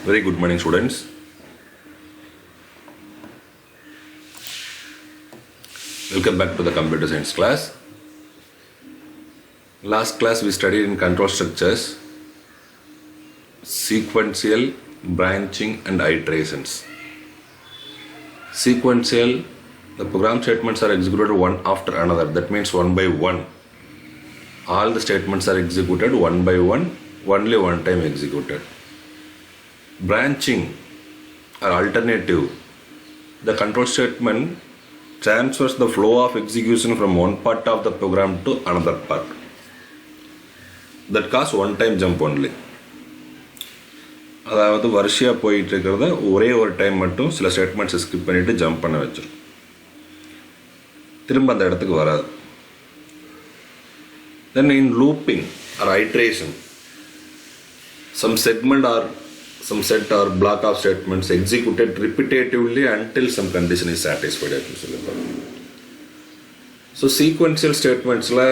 Very good morning, students. Welcome back to the computer science class. Last class we studied in control structures, sequential, branching and iterations. Sequential, the program statements are executed one after another. That means one by one. All the statements are executed one by one, only one time executed. Branching or alternative, the control statement transfers the flow of execution from one part of the program to another part. That cause one time jump only. அதாவது வரிசையாக போயிட்டு இருக்கிறத ஒரே ஒரு time மட்டும் சில ஸ்டேட்மெண்ட்ஸை skip பண்ணிவிட்டு jump பண்ண வச்சிடும், திரும்ப அந்த இடத்துக்கு வராது. Then in looping or iteration, some segment or some set or block of statements executed repetitively until some condition is satisfied. So sequential statementsல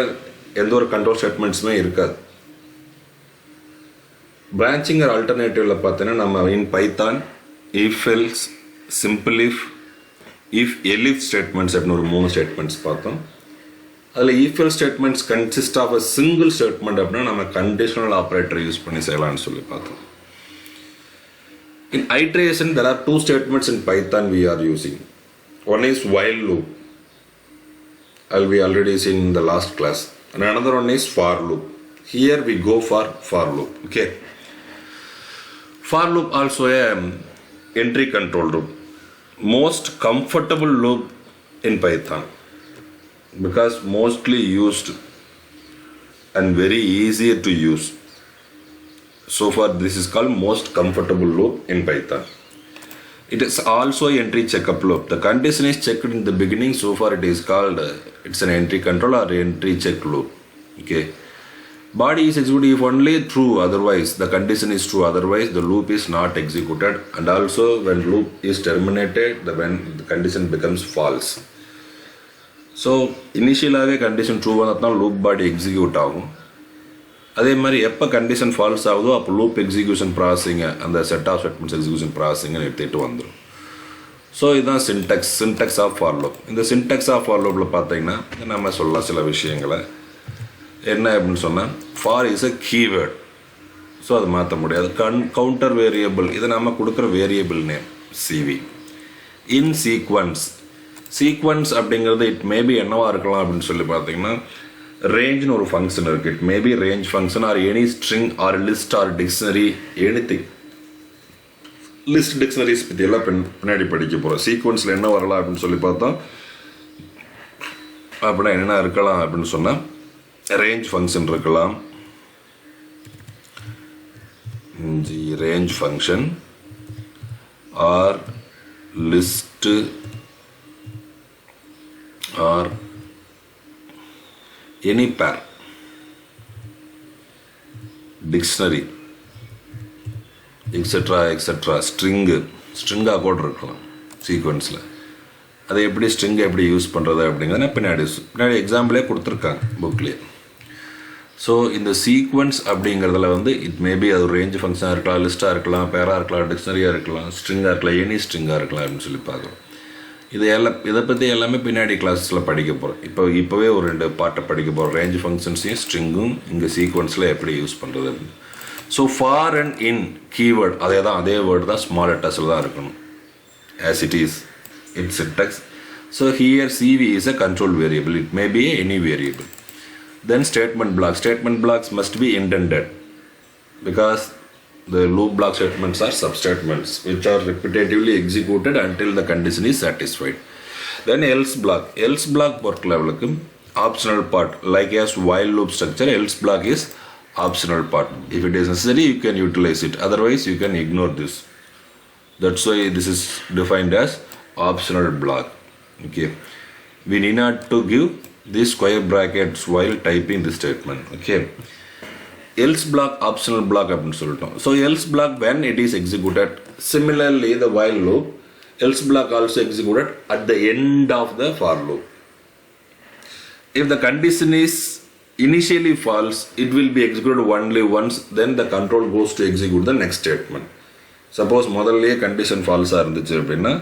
எந்த ஒரு கண்ட்ரோல் ஸ்டேட்மெண்ட்ஸுமே இருக்காது. பிரான்ச்சிங் ஆர் ஆல்டர்னேட்டிவ்ல பார்த்தீங்கன்னா நம்ம in Python if else, simple if elif statements அப்படின்னு ஒரு 3 statements பார்த்தோம். அதில் if else statements consist of a single statement அப்படின்னா நம்ம கண்டிஷனல் ஆப்ரேட்டர் யூஸ் பண்ணி செய்யலாம்னு சொல்லி பார்த்தோம். In iteration, there are 2 statements in Python we are using. One is while loop, we already seen in the last class, and another one is for loop. Here we go for loop. Okay. For loop also a entry control loop. Most comfortable loop in Python because mostly used and very easier to use. So far this is called most comfortable loop in Python. It is also entry checkup loop. The condition is checked in the beginning, so far it is called it's an entry control or entry check loop. Okay. Body is executed if only true, otherwise the condition is true, otherwise the loop is not executed. And also when loop is terminated, when the condition becomes false. So initially condition true வந்தா loop body execute ஆகும். அதே மாதிரி எப்போ condition falls ஆகுதோ அப்போ loop execution ப்ராசஸிங்கை அந்த set of statements execution ப்ராசஸிங்கை எடுத்துகிட்டு வந்துடும். ஸோ இதுதான் சின்டெக்ஸ் ஆஃப் ஃபார் லூப். இந்த சின்டெக்ஸ் ஆஃப் ஃபார் லூப்பில் பார்த்தீங்கன்னா நம்ம சொல்லலாம் சில விஷயங்களை. என்ன அப்படின்னு சொன்னால், for is a keyword, so அது மாற்ற முடியாது. கவுண்டர் வேரியபிள், இதை நம்ம கொடுக்குற variable name CV. In sequence அப்படிங்கிறது இட் மேபி என்னவாக இருக்கலாம் அப்படின்னு சொல்லி பார்த்தீங்கன்னா, ரேஞ்சுன்னு ஒரு ஃபங்க்ஷன் இருக்குது. It maybe range function or any string or list or dictionary, anything. List dictionaries பற்றி எல்லாம் பின்னாடி படிக்க போகிறோம். சீக்வன்ஸில் என்ன வரலாம் அப்படின்னு சொல்லி பார்த்தோம். அப்படின்னா என்னென்ன இருக்கலாம் அப்படின்னு சொன்னால், ரேஞ்ச் ஃபங்க்ஷன் இருக்கலாம், range function or list or any pair, dictionary, etc. ஸ்ட்ரிங்காக கூட இருக்கலாம் சீக்வன்ஸில். அதை எப்படி ஸ்ட்ரிங்கை எப்படி யூஸ் பண்ணுறது அப்படிங்கிறத பின்னாடி எக்ஸாம்பிளே கொடுத்துருக்காங்க புக்லேயே. ஸோ இந்த சீக்வன்ஸ் அப்படிங்கிறதுல இட் மேபி அது ரேஞ்ச் ஃபங்க்ஷனாக இருக்கலாம், லிஸ்ட்டாக இருக்கலாம், பேராக இருக்கலாம், டிக்ஷனரியாக இருக்கலாம், ஸ்ட்ரிங்காக இருக்கலாம், எனி ஸ்ட்ரிங்காக இருக்கலாம் அப்படின்னு சொல்லி பார்க்குறோம். இதை பற்றி எல்லாமே பின்னாடி கிளாஸஸில் படிக்க போகிறோம். இப்போவே ஒரு 2 பார்ட்டை படிக்க போகிறோம். ரேஞ்ச் ஃபங்க்ஷன்ஸையும் ஸ்ட்ரிங்கும் இங்கே சீக்வன்ஸில் எப்படி யூஸ் பண்ணுறது அப்படின்னு. So for and in keyword அதே வேர்டு தான் ஸ்மால் லெட்டர்ஸில் தான் இருக்கணும், as it is in syntax. So here CV is a control variable, it may be any variable. Then statement blocks must be indented because the loop block statements are substatements which are repetitively executed until the condition is satisfied. Then else block work level optional part, like as while loop structure, else block is optional part. If it is necessary you can utilize it, otherwise you can ignore this. That's why this is defined as optional block. Okay, we need not to give these square brackets while typing this statement. Okay, else block optional block அப்படின்னு சொல்லிட்டோம். So else block when it is executed, similarly the while loop else block also executed at the end of the for loop. If the condition is initially false, it will be executed only once, then the control goes to execute the next statement. Suppose முதல்லையே condition ஃபால்ஸாக இருந்துச்சு அப்படின்னா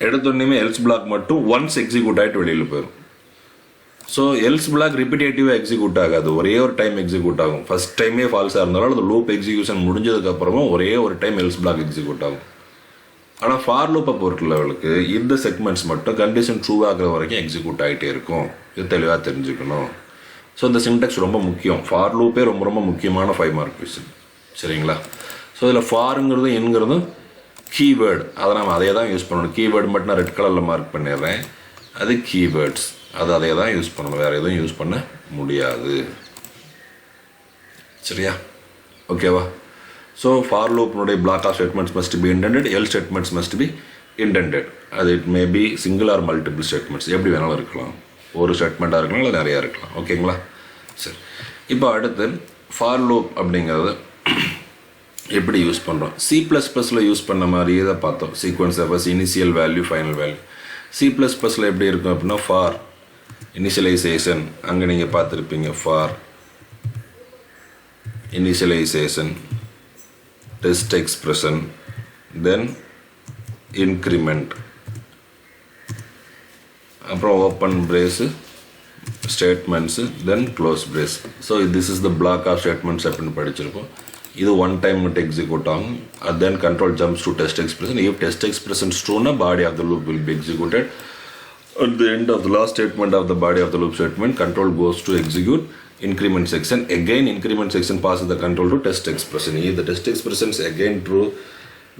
எடுத்தோடனே else block மட்டும் once execute ஆகிட்டு வெளியில் போயிடும். So else block ரிப்பீட்டேட்டிவாக எக்ஸிக்யூட் ஆகாது, ஒரே ஒரு டைம் எக்ஸிக்யூட் ஆகும். ஃபர்ஸ்ட் டைமே ஃபால்ஸாக இருந்தாலும் அது லூப் எக்ஸிக்யூஷன் முடிஞ்சதுக்கப்புறமா ஒரே ஒரு டைம் எல்ஸ் பிளாக் எக்ஸிக்யூட் ஆகும். ஆனால் ஃபார் லூப்பை பொறுத்த லெவலுக்கு இந்த செக்மெண்ட்ஸ் மட்டும் கண்டிஷன் ட்ரூ ஆகிற வரைக்கும் எக்ஸிக்யூட் ஆகிட்டே இருக்கும். இது தெளிவாக தெரிஞ்சுக்கணும். ஸோ இந்த சின்டெக்ஸ் ரொம்ப முக்கியம். ஃபார் லூப்பே ரொம்ப ரொம்ப முக்கியமான 5 மார்க் கொஸ்டின். சரிங்களா? ஸோ இதில் ஃபாருங்கிறதும் என்கிறதும் கீவேர்டு, அதை நம்ம அதே தான் யூஸ் பண்ணணும். கீவேர்டு மட்டும் நான் ரெட் கலரில் மார்க் பண்ணிடுறேன், அது கீவேர்ட்ஸ், அது அதே தான் யூஸ் பண்ணணும், வேறு எதுவும் யூஸ் பண்ண முடியாது. சரியா? ஓகேவா? ஸோ ஃபார் லூப்னுடைய block of statements must be indented, all statements must be indented. அது it may be single or multiple statements, எப்படி வேணாலும் இருக்கலாம். ஒரு ஸ்டேட்மெண்ட்டாக இருக்கலாம், இல்லை நிறையா இருக்கலாம். ஓகேங்களா? சரி, இப்போ அடுத்து ஃபார் லூப் அப்படிங்கிறது எப்படி யூஸ் பண்ணுறோம்? C++ல யூஸ் பண்ண மாதிரியே தான் பார்த்தோம். Sequence of initial value, final value. C++ல எப்படி இருக்கும் அப்படின்னா ஃபார் இனிஷியலைசேஷன், அங்கே நீங்கள் பார்த்துருப்பீங்க for initialization, test expression, then increment, அப்புறம் open brace statements, then close brace. So this is the block of statements அப்படின்னு படிச்சிருப்போம். இது ஒன் டைம் மட்டும் எக்ஸிக்யூட் ஆகும். Then control jumps to test expression. If test expression ட்ரூனா body of the loop will be executed. At the end of the last statement of the body of the loop statement, control goes to execute increment section. Again, increment section passes the control to test expression. If the test expression is again true,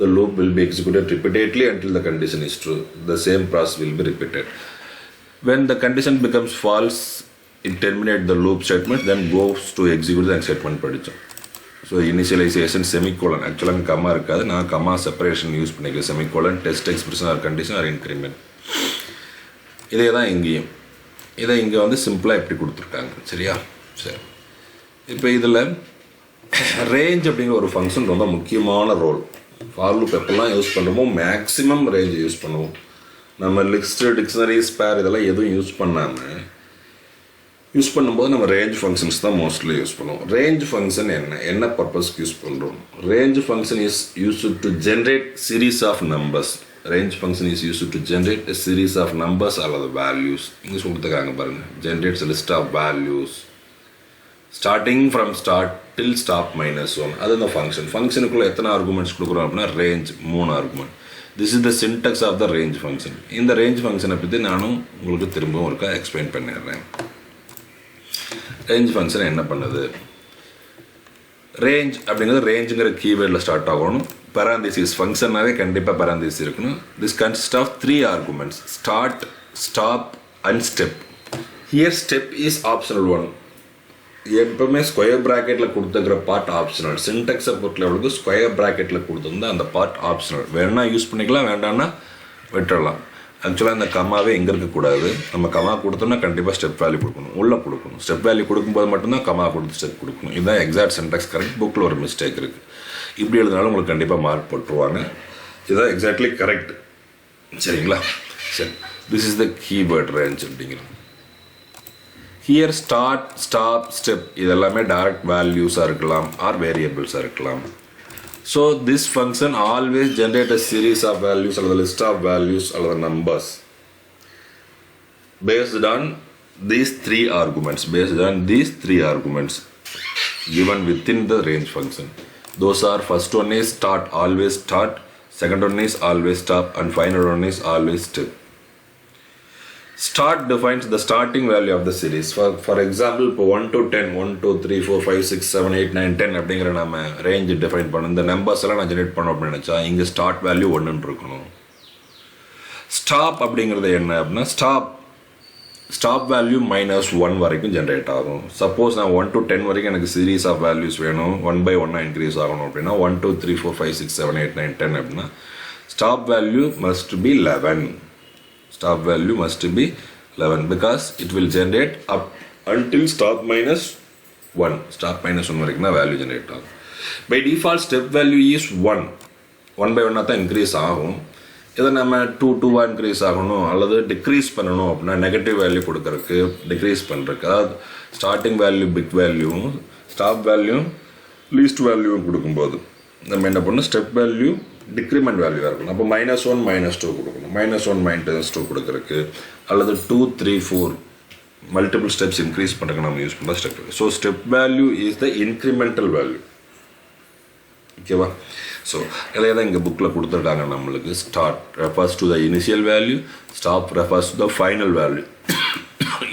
the loop will be executed repeatedly until the condition is true. The same process will be repeated. When the condition becomes false, it terminates the loop statement, then goes to execute the next statement. படிச்சோம். So initialisation semicolon, ஆக்சுவலாக comma இருக்காது, நான் comma separation use பண்ணிக்கிறேன். Semicolon, test expression or condition or increment. இதே தான் இங்கேயும். இதை இங்கே வந்து சிம்பிளாக எப்படி கொடுத்துருக்காங்க. சரியா? சரி, இப்போ இதில் ரேஞ்ச் அப்படிங்கிற ஒரு ஃபங்க்ஷன் ரொம்ப முக்கியமான ரோல். ஃபார் லூப் எப்பெல்லாம் யூஸ் பண்ணுறோமோ மேக்ஸிமம் ரேஞ்ச் யூஸ் பண்ணுவோம். நம்ம லிஸ்ட்டு, டிக்ஷனரி, ஸ்பேர் இதெல்லாம் எதுவும் யூஸ் பண்ணாமல் யூஸ் பண்ணும்போது நம்ம ரேஞ்ச் ஃபங்க்ஷன்ஸ் தான் மோஸ்ட்லி யூஸ் பண்ணுவோம். ரேஞ்ச் ஃபங்க்ஷன் என்ன பர்பஸ்க்கு யூஸ் பண்ணுறோம்? Range function is used to generate series of numbers. Range function is used to generate a series of numbers அல்லது values. இங்கே சொல்லிட்டுருக்காங்க பாருங்க, generates a list of values starting from start till stop -1. அது இந்த function. ஃபங்க்ஷனுக்குள்ளே எத்தனை arguments கொடுக்குறோம் அப்படின்னா range 3 argument. This is the syntax of the range function. இந்த range ஃபங்க்ஷனை பற்றி நானும் உங்களுக்கு திரும்பவும் ஒருக்கா எக்ஸ்பிளைன் பண்ணிடுறேன். ரேஞ்ச் ஃபங்க்ஷன் என்ன பண்ணுது? ரேஞ்ச் அப்படிங்கிறது ரேஞ்சுங்கிற கீவேர்டில் ஸ்டார்ட் ஆகணும். parenthesis ஃபங்க்ஷனாகவே கண்டிப்பாக parenthesis இருக்கணும். This consist of 3 arguments, start, stop and step. Here step is optional one. எப்பவுமே ஸ்கொயர் ப்ராக்கெட்டில் கொடுத்துக்கிற பார்ட் ஆப்ஷனல். சின்டெக்ஸை பொறுத்தளவுக்கு ஸ்கொயர் ப்ராக்கெட்டில் கொடுத்துருந்தா அந்த பார்ட் ஆப்ஷனல். வேணா யூஸ் பண்ணிக்கலாம், வேண்டாம்னா விட்டுறலாம். ஆக்சுவலாக இந்த கம்மாவே எங்கே இருக்கக்கூடாது. நம்ம கம்மா கொடுத்தோம்னா கண்டிப்பாக ஸ்டெப் வேல்யூ கொடுக்கணும், உள்ளே கொடுக்கணும். ஸ்டெப் வேல்யூ கொடுக்கும்போது மட்டும்தான் கம்மா கொடுத்து ஸ்டெப் கொடுக்கணும். இதுதான் எக்ஸாக்ட் சின்டெக்ஸ். கரெக்ட். புக்கில் ஒரு மிஸ்டேக் இருக்குது. இப்படி எழுதினாலும் உங்களுக்கு கண்டிப்பாக மார்க் போட்டுருவாங்க. இதுதான் எக்ஸாக்ட்லி கரெக்ட். சரிங்களா? சரி, this is the keyword range அப்படிங்கிறது. ஹியர் ஸ்டார்ட், ஸ்டாப், ஸ்டெப் இதெல்லாமே டைரக்ட் வேல்யூஸாக இருக்கலாம் ஆர் வேரியபிள்ஸாக இருக்கலாம். So this function always generate a series of values அல்லது லிஸ்ட் ஆஃப் வேல்யூஸ் அல்லது numbers based on these 3 arguments, given within the range function. Those are, first one is start, always start, second one is always stop, and final one is always step. Start defines the starting value of the series. For example, இப்போ 1 to 10, 1 2 3 4 5 6 7 8 9 10 அப்படிங்கிற நம்ம range define பண்ணணும். இந்த numbers எல்லாம் நான் generate பண்ணோம் அப்படின்னு நினச்சா இங்கே ஸ்டார்ட் வேல்யூ 1ன்னு இருக்கணும். ஸ்டாப் அப்படிங்கிறது என்ன அப்படின்னா ஸ்டாப் வேல்யூ -1 வரைக்கும் ஜென்ரேட் ஆகும். சப்போஸ் நான் 1 to 10 வரைக்கும் எனக்கு சீரீஸ் ஆஃப் வேல்யூஸ் வேணும், 1 by 1 இன்க்ரீஸ் ஆகணும் அப்படின்னா 1 2 3 4 5 6 7 8 9 10 அப்படின்னா stop value must be 11. Stop value must be 11 because it will generate up until stop -1. Stop -1 வரைக்கும் தான் வேல்யூ ஜென்ரேட் ஆகும். By default step value is 1. 1 by 1 தான் இன்க்ரீஸ் ஆகும். இதை நம்ம 2 2 இன்க்ரீஸ் ஆகணும் அல்லது டிக்ரீஸ் பண்ணணும் அப்படின்னா நெகட்டிவ் வேல்யூ கொடுக்கறதுக்கு, டிக்ரீஸ் பண்ணுறதுக்கு, அதாவது ஸ்டார்டிங் வேல்யூ பிக் வேல்யூவும் ஸ்டாப் வேல்யூ லீஸ்ட் வேல்யூவும் கொடுக்கும்போது நம்ம என்ன பண்ணணும், ஸ்டெப் வேல்யூ டிக்ரிமெண்ட் வேல்யூவாக இருக்கணும். அப்போ -1 -2 கொடுக்கணும். -1 -2 கொடுக்குறதுக்கு அல்லது 2 3 4 மல்டிபிள் ஸ்டெப்ஸ் இன்க்ரீஸ் பண்ணுறதுக்கு நம்ம யூஸ் பண்ணுற step. So step value is the incremental value. ஓகேவா? ஸோ இதையே தான் இங்கே புக்கில் கொடுத்துருக்காங்க நம்மளுக்கு. Start refers to the initial value, stop refers to the final value.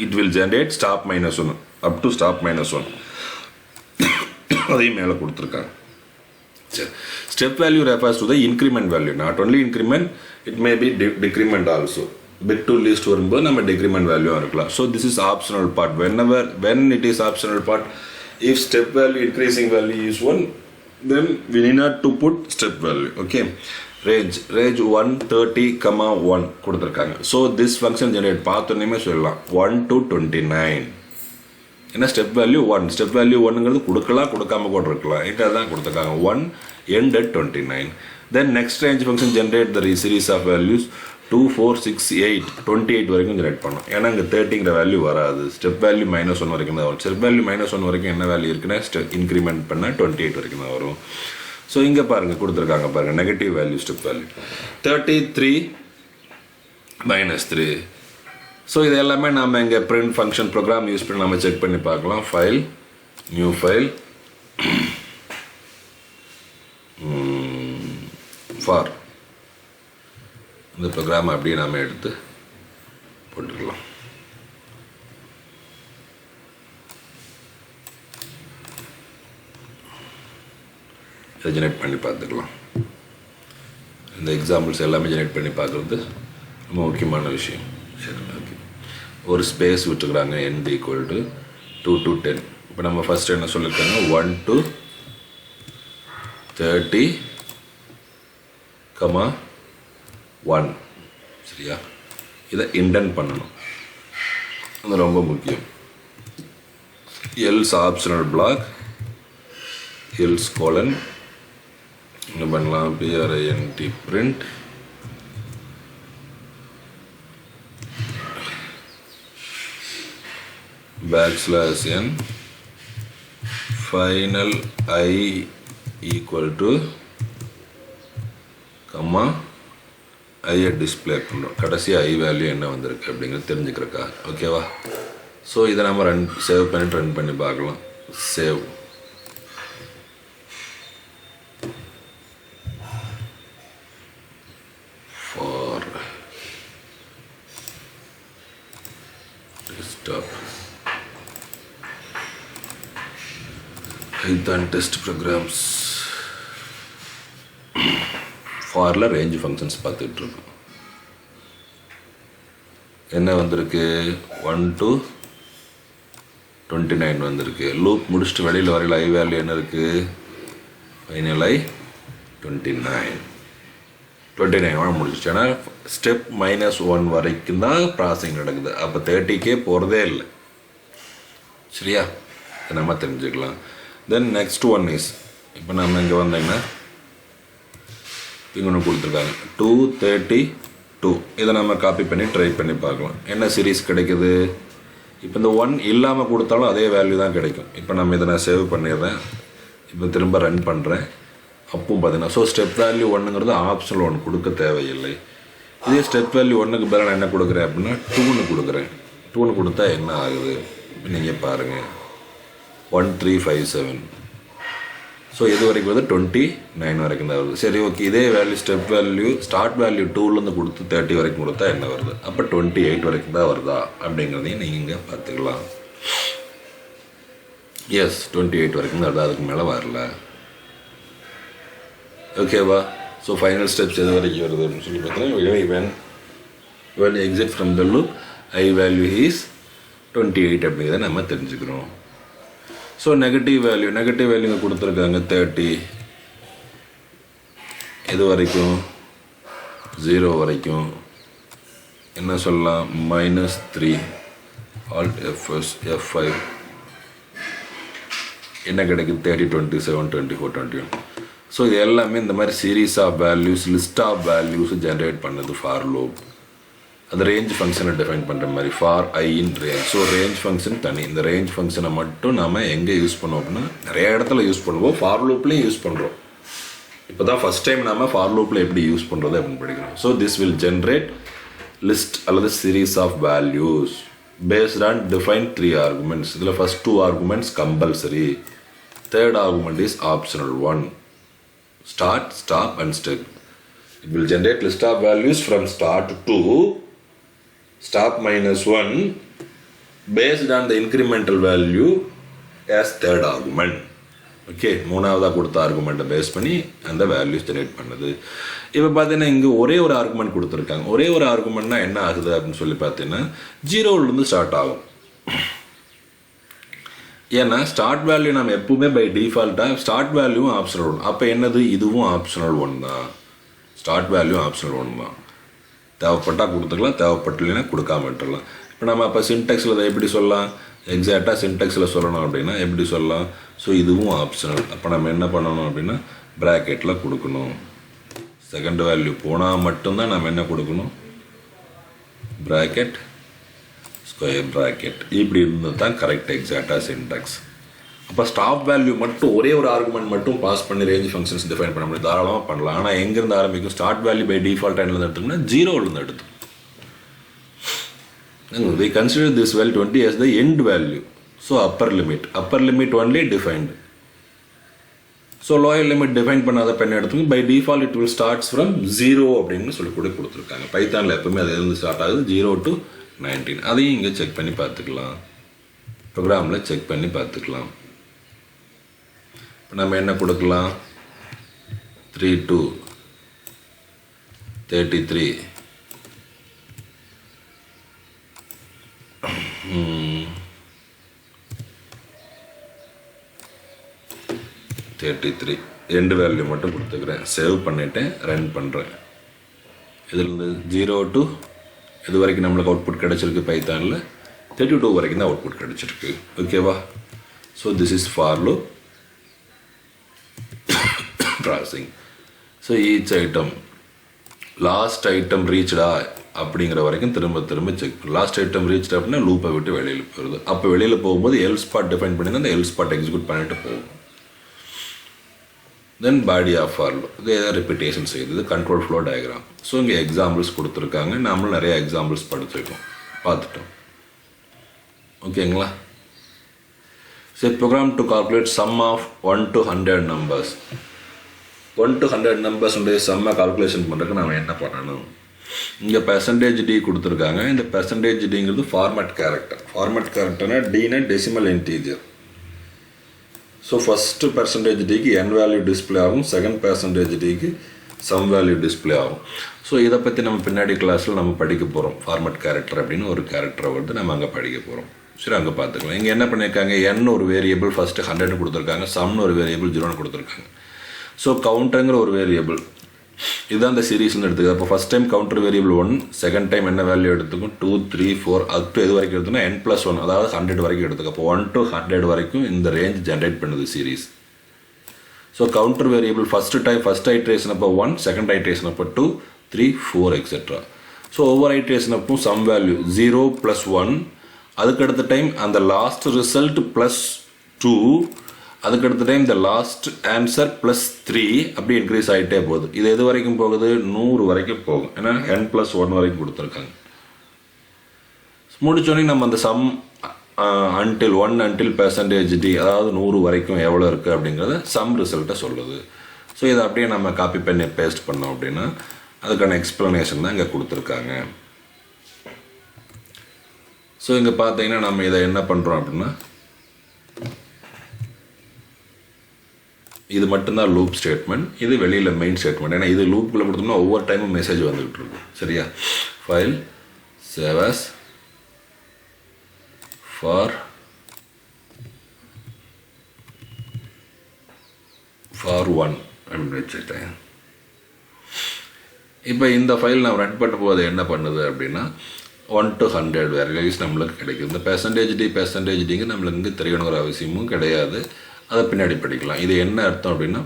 It will generate stop -1 up to stop -1. அதையும் மேலே கொடுத்துருக்காங்க. சரி, step value refers to the increment value. Not only increment, it may B decrement also. Bit to least வரும்போது நம்ம decrement வேல்யூவாக இருக்கலாம். So this is optional part. when it is optional part, if step value increasing value is 1, then we need not to put step value. Okay, range 130, 1 கொடுத்துருக்காங்க. So this function generate பார்த்தோன்னே சொல்லலாம் 1 to 29. ஏன்னா step value 1, step value 1ங்கிறது கொடுக்கலாம், கொடுக்காம கூட இருக்கலாம். இதை தான் கொடுத்துருக்காங்க 1 end at 29. Then next range function generate the series of values 2 4 6 8 28 வரைக்கும் ஜெனரேட் பண்ணணும். ஏன்னா இங்கே 30ங்கிற வேல்யூ வராது. ஸ்டெப் வேல்யூ -1 வரைக்கும் தான் வரும். ஸ்டெப் வேல்யூ -1 வரைக்கும் என்ன வேல்யூ இருக்குன்னா இன்க்ரிமெண்ட் பண்ணால் 28 வரைக்கும் தான் வரும். ஸோ இங்கே பாருங்கள் கொடுத்துருக்காங்க பாருங்கள், negative value step value 33 -3. So இது எல்லாமே நாம் இங்கே பிரிண்ட் ஃபங்க்ஷன் ப்ரோக்ராம் யூஸ் பண்ணி நம்ம செக் பண்ணி பார்க்கலாம். ஃபைல், நியூ ஃபைல், ஃபார் இந்த ப்ரோக்ராம் அப்படியே நாம் எடுத்து போட்டுக்கலாம். இதை ஜெனரேட் பண்ணி பார்த்துக்கலாம். இந்த எக்ஸாம்பிள்ஸ் எல்லாமே ஜெனரேட் பண்ணி பார்க்குறது ரொம்ப முக்கியமான விஷயம். சரி, ஓகே. ஒரு space விட்டுக்கிறாங்க end equal to 2 to 10. இப்போ நம்ம ஃபஸ்ட் என்ன சொல்லியிருக்காங்க 1 to 30, 1. சரியா? இதை இண்டென்ட் பண்ணணும், அது ரொம்ப முக்கியம். Else optional block, else colon என்ன பண்ணலாம், print print \n final I equal to ஐயை டிஸ்பிளே பண்ணுறோம். கடைசி ஐ வேல்யூ என்ன வந்திருக்கு அப்படிங்கிறது தெரிஞ்சுக்கிறக்கா. ஓகேவா? ஸோ இதை நம்ம சேவ் பண்ணிட்டு ரன் பண்ணி பார்க்கலாம். Save. For desktop Python test programs. ஃபாரில் ரேஞ்ச் ஃபங்க்ஷன்ஸ் பார்த்துட்ருக்கோம். என்ன வந்திருக்கு 1 to 29 வந்திருக்கு. லூப் முடிச்சுட்டு வெளியில் வரையில் ஐ வேல்யூ என்ன இருக்குது, ஃபைனல் ஐ 29 முடிச்சிச்சு. ஏன்னா ஸ்டெப் -1 வரைக்கும் தான் ப்ராசஸிங் நடக்குது. அப்போ 30K போகிறதே இல்லை. சரியா? இதை நம்ம தெரிஞ்சுக்கலாம். தென் நெக்ஸ்ட் ஒன் இஸ், இப்போ நம்ம இங்கே வந்தீங்கன்னா இங்கே ஒன்று கொடுத்துருக்காங்க 232. இதை நம்ம காப்பி பண்ணி ட்ரை பண்ணி பார்க்கலாம் என்ன சீரீஸ் கிடைக்குது. இப்போ இந்த 1 இல்லாமல் கொடுத்தாலும் அதே வேல்யூ தான் கிடைக்கும். இப்போ நம்ம இதை நான் சேவ் பண்ணிடுறேன். இப்போ திரும்ப ரன் பண்ணுறேன். அப்பவும் பார்த்தீங்கன்னா ஸோ ஸ்டெப் வேல்யூ 1ங்கிறது ஆப்ஷனல் 1 கொடுக்க தேவையில்லை. இதே ஸ்டெப் வேல்யூ 1க்கு பதிலாக நான் என்ன கொடுக்குறேன் அப்படின்னா 2ன்னு கொடுக்குறேன். 2ன்னு கொடுத்தா என்ன ஆகுது நீங்கள் பாருங்கள், 1357. ஸோ இது வரைக்கும் வந்து 29 வரைக்கும் தான் வருது. சரி, ஓகே. இதே value step value start value 2லேருந்து கொடுத்து 30 வரைக்கும் கொடுத்தா என்ன வருது, அப்போ 28 வரைக்கும் தான் வருதா அப்படிங்கிறதையும் நீங்கள் பார்த்துக்கலாம். எஸ், 28 வரைக்கும் தான் வருது, அதுக்கு மேலே வரல. ஓகேவா? ஸோ ஃபைனல் ஸ்டெப்ஸ் எது வரைக்கும் வருது அப்படின்னு சொல்லி பார்த்தீங்கன்னா when exit from the loop I value is 28 அப்படிங்கிறத நம்ம தெரிஞ்சுக்கிறோம். ஸோ நெகட்டிவ் வேல்யூங்க கொடுத்துருக்காங்க 30. இது வரைக்கும் 0 வரைக்கும் என்ன சொல்லலாம், -3 Alt F5 என்ன கிடைக்குது 30 27 24 21. ஸோ இது எல்லாமே இந்த மாதிரி series of values, list of values generate பண்ணது ஃபார் லூப். அது ரேஞ்ச் ஃபங்க்ஷனை டிஃபைன் பண்ணுற மாதிரி for I in range. So range function தனி. இந்த ரேஞ்ச் ஃபங்க்ஷனை மட்டும் நாம் எங்கே யூஸ் பண்ணோம் அப்படின்னா நிறைய இடத்துல யூஸ் பண்ணுவோம். ஃபார் லூப்லேயும் யூஸ் பண்ணுறோம். இப்போ தான் ஃபஸ்ட் டைம் நம்ம ஃபார் லூப்பில் எப்படி யூஸ் பண்ணுறது அப்படின்னு படிக்கிறோம். So this will generate list அல்லது series of values based on defined 3 arguments. இதில் first 2 arguments compulsory, third argument is optional one. Start, stop and step. It will generate list of values from start to stop minus 1 based on the incremental value as third argument. Okay, மூணாவதாக கொடுத்த ஆர்குமெண்ட்டை base பண்ணி அந்த values generate பண்ணுது. இப்போ பார்த்தீங்கன்னா இங்கே ஒரே ஒரு ஆர்குமெண்ட் கொடுத்துருக்காங்க. ஒரே ஒரு ஆர்குமெண்ட்னா என்ன ஆகுது அப்படின்னு சொல்லி பார்த்தீங்கன்னா 0லேருந்து ஸ்டார்ட் ஆகும். ஏன்னா ஸ்டார்ட் வேல்யூ நம்ம எப்பவுமே பை டிஃபால்ட்டாக ஸ்டார்ட் வேல்யூவும் ஆப்ஷனல் ஒன். அப்போ என்னது, இதுவும் ஆப்ஷனல் ஒன் தான். ஸ்டார்ட் வேல்யூ ஆப்ஷனல் ஒன் தான். தேவைப்பட்டால் கொடுத்துக்கலாம், தேவைப்பட்டலைன்னா கொடுக்காம விட்டுடலாம். இப்போ நம்ம அப்போ சின்டெக்ஸில் அதை எப்படி சொல்லலாம், எக்ஸாக்டாக சின்டெக்ஸில் சொல்லணும் அப்படின்னா எப்படி சொல்லலாம். ஸோ இதுவும் ஆப்ஷனல். அப்போ நம்ம என்ன பண்ணணும் அப்படின்னா ப்ராக்கெட்டில் கொடுக்கணும். செகண்ட் வேல்யூ போனால் மட்டும்தான் நம்ம என்ன கொடுக்கணும், ப்ராக்கெட், ஸ்கொயர் ப்ராக்கெட். இப்படி இருந்தது தான் கரெக்ட் எக்ஸாக்டாக சின்டெக்ஸ். அப்போ ஸ்டாப் வேல்யூ மட்டும் ஒரே ஒரு ஆர்குமெண்ட் மட்டும் பாஸ் பண்ணி ரேஞ்ச் ஃபங்க்ஷன்ஸ் டிஃபைன் பண்ண முடியும், தாராளமாக பண்ணலாம். ஆனால் எங்கேருந்து ஆரம்பிக்கும், ஸ்டார்ட் வேல்யூ பை டிஃபால்ட் எண்ணில் எடுத்தோம்னா 0லேருந்து எடுத்து. We consider this value 20 as the end value. So upper limit only defined. So lower limit define பண்ணாத பெண் எடுத்துங்க. By default it will starts from 0 அப்படின்னு சொல்லி கூட கொடுத்துருக்காங்க. பைத்தானில் எப்பவுமே அது இருந்து ஸ்டார்ட் ஆகுது 0 to 19. அதையும் இங்கே செக் பண்ணி பார்த்துக்கலாம், ப்ரோக்ராமில் செக் பண்ணி பார்த்துக்கலாம். இப்போ நம்ம என்ன கொடுக்கலாம், 3 to 33 33 எண்டு வேல்யூ மட்டும் கொடுத்துக்கிறேன். சேவ் பண்ணிவிட்டேன், ரன் பண்ணுறேன். இதில் 0 to இது வரைக்கும் நம்மளுக்கு அவுட்புட் கிடச்சிருக்கு. பைத்தானில் 32 வரைக்கும் தான் அவுட்புட் கிடச்சிருக்கு. ஓகேவா. So this is for loop processing. So each item last item ரீச்டா அப்படிங்கிற வரைக்கும் திரும்ப திரும்ப செக் பண்ணு. லாஸ்ட் ஐட்டம் ரீச் அப்படின்னா லூப்பை விட்டு வெளியில் போயிடுது. அப்போ வெளியில் போகும்போது எல் ஸ்பாட் டிஃபைன் பண்ணி அந்த எல் ஸ்பாட் எக்ஸிக்யூட் பண்ணிட்டு போகும். Then body of for loop இது ஏதாவது ரிப்பீட்டேஷன் செய்யுது, கண்ட்ரோல் ஃப்ளோ டயக்ராம். ஸோ இங்கே எக்ஸாம்பிள்ஸ் கொடுத்துருக்காங்க. நம்மளும் நிறைய எக்ஸாம்பிள்ஸ் படிச்சிருக்கோம், பார்த்துட்டோம். ஓகேங்களா. So program to calculate sum of 1 to 100 numbers. 1 to 100 நம்பர்ஸுடைய சம்மை கால்குலேஷன் பண்ணுறதுக்கு நம்ம என்ன பண்ணணும், இங்கே பெர்சன்டேஜ் டி கொடுத்துருக்காங்க. இந்த பெர்சன்டேஜ் டிங்கிறது ஃபார்மேட் கேரக்டர். ஃபார்மேட் கேரக்டர்னா டினா decimal integer. So first percentage டிக்கு என் வேல்யூ டிஸ்பிளே ஆகும், செகண்ட் பெர்சன்டேஜ் டிக்கு சம் வேல்யூ டிஸ்பிளே ஆகும். ஸோ இதை பற்றி நம்ம பின்னாடி கிளாஸில் நம்ம படிக்க போகிறோம். ஃபார்மேட் கேரக்டர் அப்படின்னு ஒரு கேரக்டரை வந்து நம்ம அங்கே படிக்க போகிறோம். சரி, அங்கே பார்த்துக்கலாம். இங்கே என்ன பண்ணியிருக்காங்க, என் ஒரு வேரியபிள் ஃபஸ்ட்டு 100 கொடுத்துருக்காங்க, சம்னு ஒரு வேரியபிள் 0 கொடுத்துருக்காங்க. ஸோ கவுண்டருங்கிற ஒரு வேரியபிள் இதுதான் இந்த சீரீஸ்னு எடுத்துக்க. அப்போ first time counter variable 1, second time என்ன வேல்யூ எடுத்துக்கும் 2, 3, 4 அப் டு எது வரைக்கும் எடுத்துனா n+1 அதாவது 100 வரைக்கும் எடுத்துக்க. அப்போ 1 to 100 வரைக்கும் இந்த ரேஞ்ச் ஜென்ரேட் பண்ணுது series. So counter variable first iteration அப்போ 1, செகண்ட் ஐட்ரேஷன் அப்போ 2, 3, 4 எக்ஸெட்ரா. ஸோ ஒவ்வொரு ஐட்ரேஷன் அப்போ சம் வேல்யூ 0 + 1, அதுக்கடுத்த டைம் அந்த லாஸ்ட் ரிசல்ட் +2, அதுக்கடுத்த டைம் இந்த லாஸ்ட் ஆன்சர் +3 அப்படி இன்க்ரீஸ் ஆகிட்டே போகுது. இது எது வரைக்கும் போகுது, 100 வரைக்கும் போகும். ஏன்னா n+1 வரைக்கும் கொடுத்துருக்காங்க. முடிச்சோடனே நம்ம அந்த சம் until பெர்சன்டேஜ் டி அதாவது 100 வரைக்கும் எவ்வளோ இருக்குது அப்படிங்கிறத சம் ரிசல்ட்டை சொல்லுது. ஸோ இதை அப்படியே நம்ம காப்பி பண்ணி பேஸ்ட் பண்ணோம் அப்படின்னா அதுக்கான எக்ஸ்ப்ளனேஷன் தான் இங்கே கொடுத்துருக்காங்க. ஸோ இங்கே பார்த்தீங்கன்னா நம்ம இதை என்ன பண்ணுறோம் அப்படின்னா இது மட்டும்தான் லூப் ஸ்டேட்மெண்ட், இது வெளியில் மெயின் ஸ்டேட்மெண்ட். ஏன்னா இது லூப்புக்குள்ளே கொடுத்தோம்னா ஒவ்வொரு டைமும் மெசேஜ் வந்துகிட்டு இருக்கும். சரியா. ஃபைல் சேவ் அஸ் ஃபார் 1 அப்படின்னு வச்சுட்டேன். இப்போ இந்த ஃபைல் நான் ரன் பண்ணும் போது என்ன பண்ணுது அப்படின்னா 1 to 100 வேல்யூஸ் நம்மளுக்கு கிடைக்கும். இந்த பெர்சன்டேஜ் டிங்க நம்மளுக்கு இங்கே தெரியணுங்கிற அவசியமும் கிடையாது, அதை பின்னாடி படிக்கலாம். இது என்ன அர்த்தம் அப்படின்னா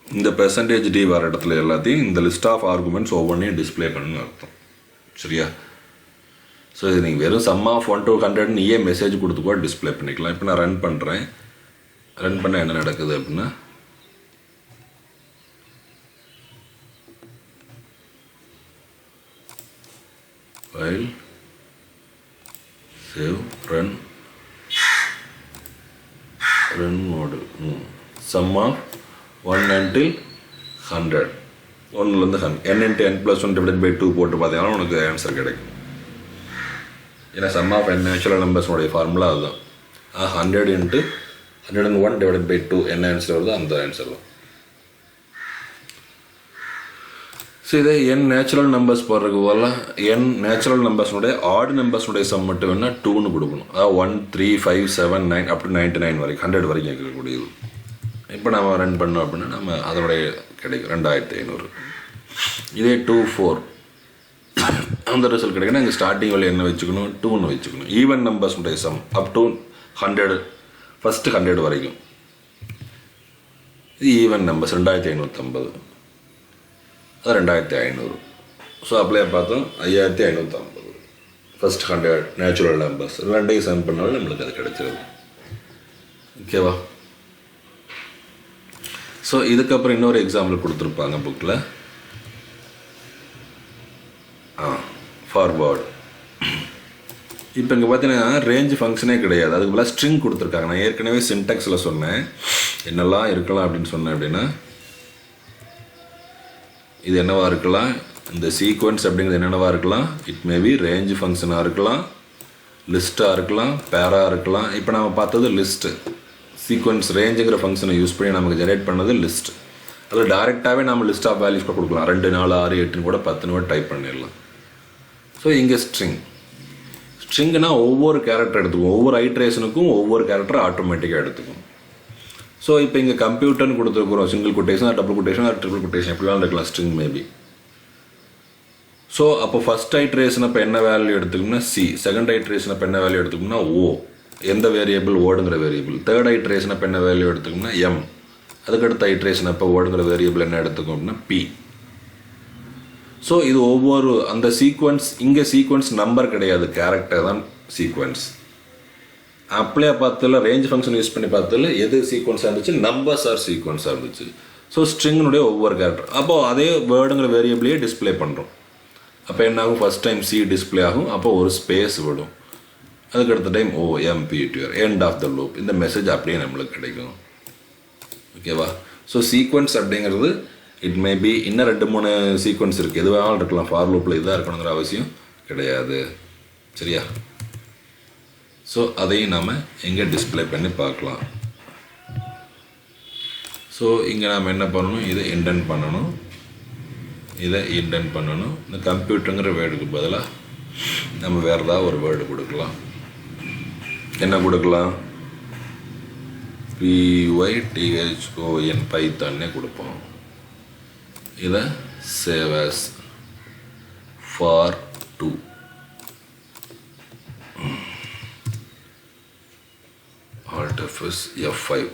இந்த பெர்சன்டேஜ் டி வர இடத்துல எல்லாத்தையும் இந்த லிஸ்ட் ஆஃப் ஆர்குமெண்ட்ஸ் ஒவ்வொன்றையும் டிஸ்பிளே பண்ணணும்னு அர்த்தம். சரியா. ஸோ இது நீங்கள் வெறும் சம் ஆஃப் 1 to 100 நீயே மெசேஜ் கொடுத்து கூட டிஸ்பிளே பண்ணிக்கலாம். இப்போ நான் ரன் பண்ணுறேன். ரன் பண்ண என்ன நடக்குது அப்படின்னா while save run mode sum of 1 until 100 1லேருந்து 100 n into n plus 1 divided by 2 போட்டு பார்த்தீங்கன்னா உனக்கு ஆன்சர் கிடைக்கும். ஏன்னா சம் ஆஃப் n நேச்சுரல் நம்பர்ஸ்னுடைய ஃபார்முலா அதுதான். 100 into 101 divided by 2 என்ன ஆன்சர் வருதோ அந்த ஆன்சர் தான். ஸோ இதே n நேச்சுரல் நம்பர்ஸ் போடுறதுக்கு போகலாம். n நேச்சுரல் நம்பர்ஸ்னுடைய ஆட் நம்பர்ஸ்னுடைய சம் மட்டும் வேணால் 2ன்னு கொடுக்கணும். அதாவது 1 3 5 7 9 அப் டு 99 வரைக்கும் 100 வரைக்கும் இருக்கக்கூடியது. இப்போ நம்ம ரன் பண்ணோம் அப்படின்னா நம்ம அதனுடைய கிடைக்கும் 2500. இதே 2 4 அந்த ரிசல்ட் கிடைக்குன்னா இங்கே ஸ்டார்டிங் வேல்யூ என்ன வச்சுக்கணும் 2ன்னு வச்சுக்கணும். ஈவன் நம்பர்ஸ்னுடைய சம் அப் டு 100 ஃபஸ்ட்டு 100 வரைக்கும். இது ஈவன் நம்பர்ஸ் 2550 அது 2500. ஸோ அப்ளை பார்த்தோம் 5550 ஃபஸ்ட் 100 நேச்சுரல் நம்பர்ஸ் ரெண்டையும் சம் பண்ணாலும் நம்மளுக்கு அது கிடைச்சிருது. ஓகேவா? ஸோ இதுக்கப்புறம் இன்னொரு எக்ஸாம்பிள் கொடுத்துருப்பாங்க புக்கில். ஃபார்வர்டு. இப்போ இங்கே பார்த்தீங்கன்னா ரேஞ்ச் ஃபங்க்ஷனே கிடையாது, அதுக்கு பதிலாக ஸ்ட்ரிங் கொடுத்துருக்காங்க. நான் ஏற்கனவே சின்டெக்ஸில் சொன்னேன் என்னெல்லாம் இருக்கலாம் அப்படின்னு சொன்னேன். அப்படின்னா இது என்னவா இருக்கலாம், இந்த சீக்வன்ஸ் அப்படிங்கிறது என்னென்னவா இருக்கலாம். இட் மேபி ரேஞ்ச் ஃபங்க்ஷனாக இருக்கலாம், லிஸ்ட்டாக இருக்கலாம், பேராக இருக்கலாம். இப்போ நம்ம பார்த்தது லிஸ்ட்டு. சீக்வன்ஸ் ரேஞ்சுங்கிற ஃபங்க்ஷனை யூஸ் பண்ணி நமக்கு ஜெனரேட் பண்ணது லிஸ்ட். அதில் டேரெக்டாகவே நம்ம லிஸ்ட் ஆஃப் வேல்யூஸ் கூட கொடுக்கலாம். 2 4 6 8 கூட 10 கூட டைப் பண்ணிடலாம். ஸோ இங்கே ஸ்ட்ரிங்னா ஒவ்வொரு கேரக்டர் எடுத்துக்கும், ஒவ்வொரு ஐட்ரேஷனுக்கும் ஒவ்வொரு கேரக்டர் ஆட்டோமேட்டிக்காக எடுத்துக்கும். ஸோ இப்போ இங்கே கம்ப்யூட்டர்னு கொடுத்துருக்குறோம். Single quotation, double quotation, triple quotation எப்படிலாம் இருக்கலாம் ஸ்ட்ரிங் மேபி. ஸோ அப்போ ஃபஸ்ட் ஐட்ரேஷன் அப்போ என்ன வேல்யூ எடுத்துக்கோம்னா சி, செகண்ட் ஐட்ரேஷன் அப்போ என்ன வேல்யூ எடுத்துக்கோம்னா ஓ, எந்த வேரியபிள் ஓடுங்கிற வேரியபிள். தேர்ட் ஐட்ரேஷன் அப்போ என்ன வேல்யூ எடுத்துக்கோம்னா எம். அதுக்கடுத்த ஐட்ரேஷன் அப்போ ஓடுங்கிற வேரியபிள் என்ன எடுத்துக்கும் அப்படின்னா பி. ஸோ இது ஒவ்வொரு அந்த சீக்வன்ஸ், இங்கே சீக்வன்ஸ் நம்பர் கிடையாது, கேரக்டர் தான் சீக்வன்ஸ். அப்படியே பார்த்ததில் ரேஞ்ச் ஃபங்க்ஷன் யூஸ் பண்ணி பார்த்ததில் எது சீக்வன்ஸாக இருந்துச்சு, நம்பர்ஸ் ஆர் சீக்வன்ஸாக இருந்துச்சு. ஸோ ஸ்ட்ரிங்கினுடைய ஒவ்வொரு கேரக்டர் அப்போது அதே வேர்டுங்கிற வேரியபிளையே டிஸ்பிளே பண்ணுறோம். அப்போ என்ன ஆகும், ஃபஸ்ட் டைம் சி டிஸ்பிளே ஆகும், அப்போ ஒரு ஸ்பேஸ் விடும். அதுக்கடுத்த time OMPTR end of the loop, இந்த மெசேஜ் அப்படியே நம்மளுக்கு கிடைக்கும். ஓகேவா? ஸோ சீக்வன்ஸ் அப்படிங்கிறது இட் மே பி இன்னும் 2 3 சீக்வன்ஸ் இருக்குது, எது வேணாலும் இருக்கலாம். ஃபார் லூப்பில் இதுதான் இருக்கணுங்கிற அவசியம் கிடையாது. சரியா? ஸோ அதையும் நாம் எங்கே டிஸ்பிளே பண்ணி பார்க்கலாம். ஸோ இங்கே நாம் என்ன பண்ணணும், இதை இண்டென்ட் பண்ணணும், இதை இண்டென்ட் பண்ணணும். இந்த கம்ப்யூட்டருங்கிற வேர்டுக்கு பதிலாக நம்ம வேறு ஏதாவது ஒரு வேர்டு கொடுக்கலாம். என்ன கொடுக்கலாம், PYTHON பைத்தான்னே கொடுப்போம். இதை save as for2 Alt F5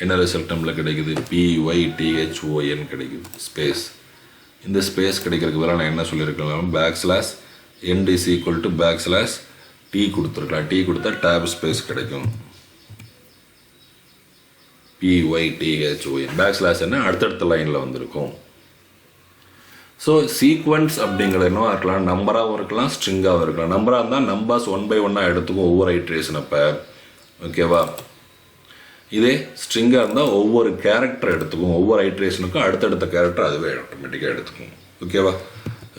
என்ன ரிசல்ட் நம்மளுக்கு கிடைக்குது, PYTHON கிடைக்குது ஸ்பேஸ். இந்த ஸ்பேஸ் கிடைக்கிறதுக்கு வேலை நான் என்ன சொல்லியிருக்கலாம், \end is equal to \t கொடுத்துருக்கலாம். டி கொடுத்தா டேப் ஸ்பேஸ் கிடைக்கும். PYTHON என்ன அடுத்தடுத்த லைனில் வந்திருக்கும். ஸோ சீக்வன்ஸ் அப்படிங்கிறது என்னவா இருக்கலாம், நம்பராகவும் இருக்கலாம், ஸ்ட்ரிங்காகவும் இருக்கலாம். நம்பராக இருந்தால் நம்பர்ஸ் 1 by 1 எடுத்துக்கும் ஒவ்வொரு ஐட்ரேஷன் அப்போ. ஓகேவா? இதே ஸ்ட்ரிங்காக இருந்தால் ஒவ்வொரு கேரக்டர் எடுத்துக்கும், ஒவ்வொரு ஐட்ரேஷனுக்கும் அடுத்தடுத்த கேரக்டர் அதுவே ஆட்டோமேட்டிக்காக எடுத்துக்கும். ஓகேவா?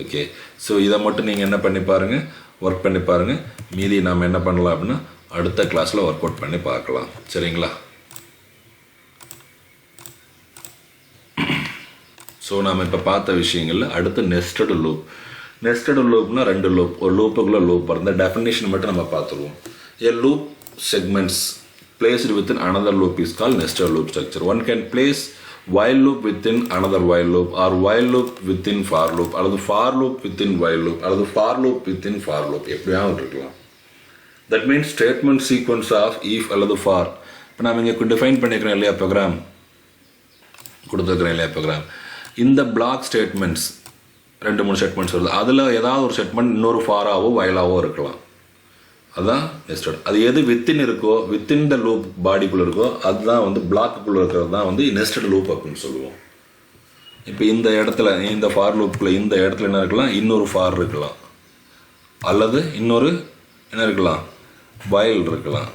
ஓகே. ஸோ இதை மட்டும் நீங்கள் என்ன பண்ணி பாருங்கள், ஒர்க் பண்ணி பாருங்கள். மீதி நாம் என்ன பண்ணலாம் அப்படின்னா அடுத்த கிளாஸில் ஒர்க் அவுட் பண்ணி பார்க்கலாம். சரிங்களா? ஸோ நாம் இப்போ பார்த்த விஷயங்களில் அடுத்து நெஸ்டடு லூப். நெஸ்டடு லூப்னா 2 லூப், ஒரு லூப்புக்குள்ளே லூப். அந்த டெஃபினேஷன் மட்டும் நம்ம பார்த்துருவோம். A loop segments placed within another loop is called nested loop structure. One can place while loop within another while loop, or while loop within for loop, அல்லது for loop within while loop, அல்லது for loop within for loop. எப்படியாவது இருக்கலாம். That means statement sequence of if அல்லது for. இப்போ நாம் இங்கே define பண்ணிக்கிறோம் இல்லையா, ப்ரோக்ராம் கொடுத்துருக்குறேன் இல்லையா ப்ரோக்ராம். இந்த பிளாக் ஸ்டேட்மெண்ட்ஸ் 2 3 ஸ்டேட்மெண்ட்ஸ் வருது. அதில் ஏதாவது ஒரு ஸ்டேட்மெண்ட் இன்னொரு ஃபாராவோ வயலாவோ இருக்கலாம். அதுதான் நெஸ்டட். அது எது வித்தின் இருக்கோ, வித்தின் த லூப் பாடிக்குள்ளே இருக்கோ, அதுதான் வந்து பிளாக்குள்ளே இருக்கிறது தான் வந்து நெஸ்டட் லூப் அப்படின்னு சொல்லுவோம். இப்போ இந்த இடத்துல இந்த ஃபார் லூப்புக்குள்ளே இந்த இடத்துல என்ன இருக்கலாம், இன்னொரு ஃபார் இருக்கலாம். அல்லது இன்னொரு என்ன இருக்கலாம், வயல் இருக்கலாம்,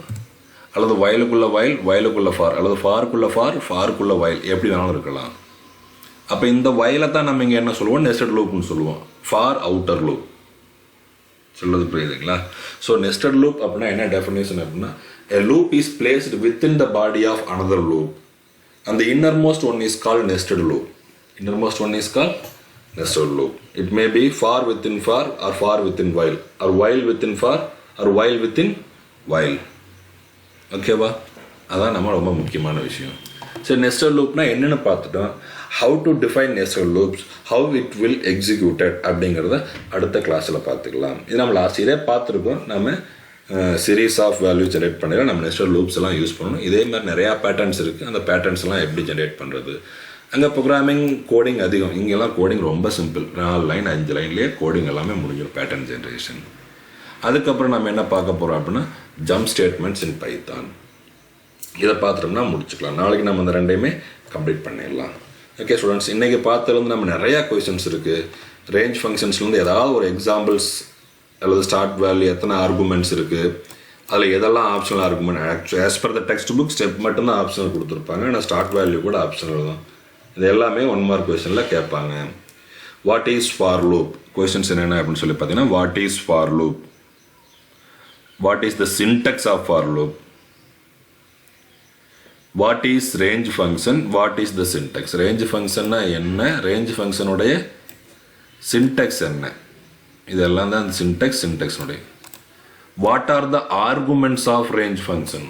அல்லது வயலுக்குள்ள வயல், வயலுக்குள்ள ஃபார், அல்லது ஃபாருக்குள்ள ஃபார், ஃபாருக்குள்ள வயல், எப்படி வேணாலும் இருக்கலாம். அப்போ இந்த வயலை தான் நம்ம இங்கே என்ன சொல்லுவோம், நெஸ்டட் லூப்னு சொல்லுவோம். ஃபார் அவுட்டர் லூப் சொல்றது புரியுதுங்களா? ஸோ நெஸ்டட் லூப் அப்படின்னா என்ன டெஃபினேஷன் அப்படின்னா, a loop is placed within the body of another loop and the innermost one is called nested loop. Innermost one is called nested loop. It may be far within far or far within while or while within far or while within while. ஓகேவா? அதான் நம்ம ரொம்ப முக்கியமான விஷயம். சரி, nested லூப்னா என்னென்னு பார்த்துட்டோம். How to define nested loops, how it will executed அப்படிங்கிறத அடுத்த கிளாஸில் பார்த்துக்கலாம். இது நம்ம லாஸ்ட் இயரே பார்த்துருக்கோம். நம்ம சீரீஸ் ஆஃப் வேல்யூ ஜென்ரேட் பண்ணல நம்ம நெஸ்டட் லூப்ஸ் எல்லாம் யூஸ் பண்ணணும். இதே மாதிரி நிறையா பேட்டர்ன்ஸ் இருக்குது. அந்த பேட்டர்ன்ஸ் எல்லாம் எப்படி ஜென்ரேட் பண்ணுறது. அங்கே ப்ரோக்ராமிங் கோடிங் அதிகம், இங்கெல்லாம் கோடிங் ரொம்ப சிம்பிள். 4 லைன் 5 லைன்லேயே கோடிங் எல்லாமே முடிஞ்சிடும், பேட்டர்ன் ஜென்ரேஷன். அதுக்கப்புறம் நம்ம என்ன பார்க்க போகிறோம் அப்படின்னா, ஜம்ப் ஸ்டேட்மெண்ட்ஸ் இன் பைத்தான். இதை பார்த்துட்டோம்னா முடிச்சுக்கலாம். நாளைக்கு நம்ம அந்த ரெண்டையுமே கம்ப்ளீட் பண்ணிடலாம். ஓகே ஸ்டூடெண்ட்ஸ், இன்றைக்கி பார்த்ததுலேருந்து நம்ம நிறையா கொஷின்ஸ் இருக்குது. ரேஞ்ச் ஃபங்க்ஷன்ஸ்லேருந்து ஏதாவது ஒரு எக்ஸாம்பிள்ஸ் அல்லது ஸ்டார்ட் வேல்யூ, எத்தனை ஆர்குமெண்ட்ஸ் இருக்குது, அதில் எதெல்லாம் optional argument. As per the text book step மட்டும்தான் ஆப்ஷனல் கொடுத்துருப்பாங்க. ஆனால் ஸ்டார்ட் வேல்யூ கூட ஆப்ஷனல் தான். இது எல்லாமே 1 மார்க் கொஷனில் கேட்பாங்க. What is for loop questions என்னென்ன அப்படின்னு சொல்லி பார்த்தீங்கன்னா, what is for loop, what is the syntax of for loop, what is range function, what is the syntax. Range ஃபங்க்ஷன்னா என்ன, ரேஞ்ச் ஃபங்க்ஷனுடைய சின்டெக்ஸ் என்ன, இதெல்லாம் தான் சின்டெக்ஸ். சின்டெக்ஸ்னுடைய what are the arguments of range function,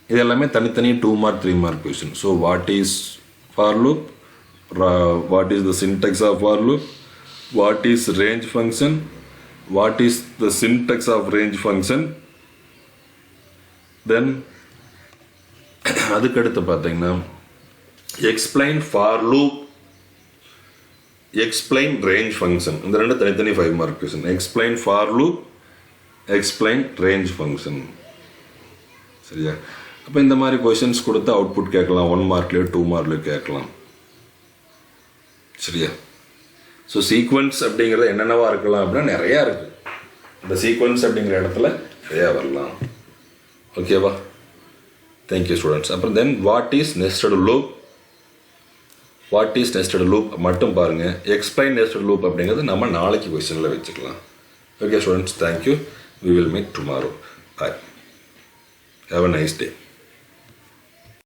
இது எல்லாமே தனித்தனி 2 mark 3 mark question. So what is for loop, what is the syntax of for loop, what is range function, what is the syntax of range function. Then அதுக்கடுத்து பார்த்தீங்கன்னா, explain for loop, explain range function. இந்த ரெண்டு தனித்தனி 5 mark question. Explain for loop, explain range function. சரியா? அப்போ இந்த மாதிரி questions கொடுத்து அவுட்புட் கேட்கலாம். 1 மார்க்லேயோ 2 மார்க்லேயோ கேட்கலாம். சரியா? ஸோ சீக்வன்ஸ் அப்படிங்கிறது என்னென்னவா இருக்கலாம் அப்படின்னா நிறையா இருக்குது. இந்த சீக்வன்ஸ் அப்படிங்கிற இடத்துல நிறையா வரலாம். ஓகேவா? Thank you students. அப்புறம் then what is nested loop, what is nested loop மட்டும் பாருங்கள். எக்ஸ்பிளைன் நெஸ்டட் லூப் அப்படிங்கிறது நம்ம நாளைக்கு கொஸ்டினில் வச்சுக்கலாம். Okay students, thank you. We will meet tomorrow. Bye. Have a nice day.